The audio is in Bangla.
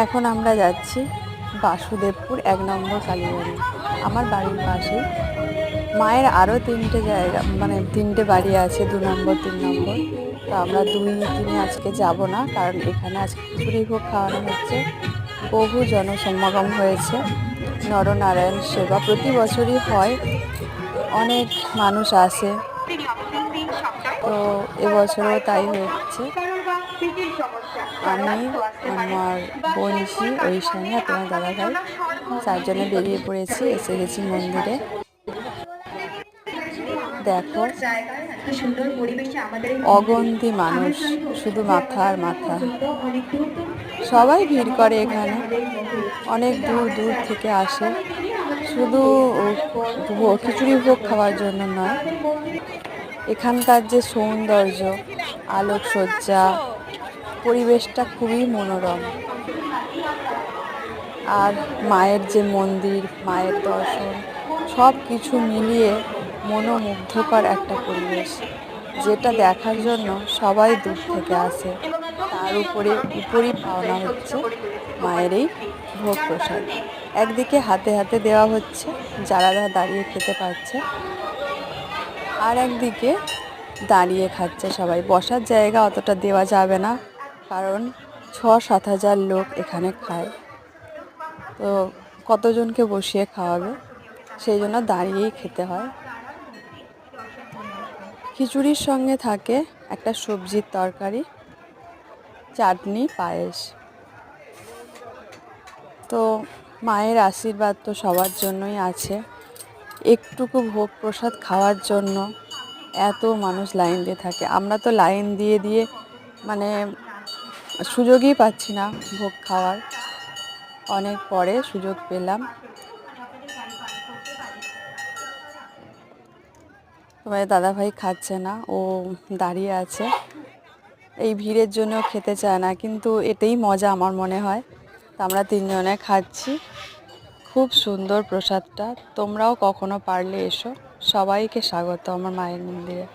এখন আমরা যাচ্ছি বাসুদেবপুর 1 নম্বর কালীবাড়ি। আমার বাড়ির পাশেই মায়ের আরও 3টে জায়গা, মানে 3টে বাড়ি আছে, 2 নম্বর 3 নম্বর। তো আমরা 2-3 আজকে যাব না, কারণ এখানে আজকে খিচুড়ি ভোগ খাওয়ানো হচ্ছে। বহু জনসমাগম হয়েছে, নরনারায়ণ সেবা প্রতি বছরই হয়, অনেক মানুষ আসে। তো এবছরও তাই হচ্ছে। আমি, আমার বংশী, ঐশানী আর তোমার দাদাভাই 4 জনে বেরিয়ে পড়েছি, এসে গেছি মন্দিরে। দেখো অগন্তি মানুষ, শুধু মাথা আর মাথা। সবাই ভিড় করে এখানে, অনেক দূর দূর থেকে আসে, শুধু খিচুড়ি ভোগ খাওয়ার জন্য নয়। এখানকার যে সৌন্দর্য, আলোকসজ্জা, পরিবেশটা খুবই মনোরম। আর মায়ের যে মন্দির, মায়ের দর্শন, সব কিছু মিলিয়ে মনোমুগ্ধকর একটা পরিবেশ, যেটা দেখার জন্য সবাই দূর থেকে আসে। তার উপরই পাওনা হচ্ছে মায়ের এই ভোগ প্রসাদ। একদিকে হাতে হাতে দেওয়া হচ্ছে যারা দাঁড়িয়ে খেতে পারছে, আর একদিকে দাঁড়িয়ে খাচ্ছে সবাই। বসার জায়গা অতটা দেওয়া যাবে না, কারণ 6-7 হাজার লোক এখানে খায়। তো কতজনকে বসিয়ে খাওয়াবে, সেই জন্য দাঁড়িয়েই খেতে হয়। খিচুড়ির সঙ্গে থাকে একটা সবজির তরকারি, চাটনি, পায়েস। তো মায়ের আশীর্বাদ তো সবার জন্যই আছে। একটুকু ভোগ প্রসাদ খাওয়ার জন্য এত মানুষ লাইন দিয়ে থাকে। আমরা তো লাইন দিয়ে দিয়ে মানে সুযোগই পাচ্ছি না ভোগ খাওয়ার। অনেক পরে সুযোগ পেলাম। তোমার দাদাভাই খাচ্ছে না, ও দাঁড়িয়ে আছে। এই ভিড়ের জন্য খেতে চায় না, কিন্তু এটাই মজা আমার মনে হয়। তো আমরা 3 জনে খাচ্ছি। খুব সুন্দর প্রসাদটা। তোমরাও কখনো পারলে এসো। সবাইকে স্বাগত আমার মায়ের মন্দিরে।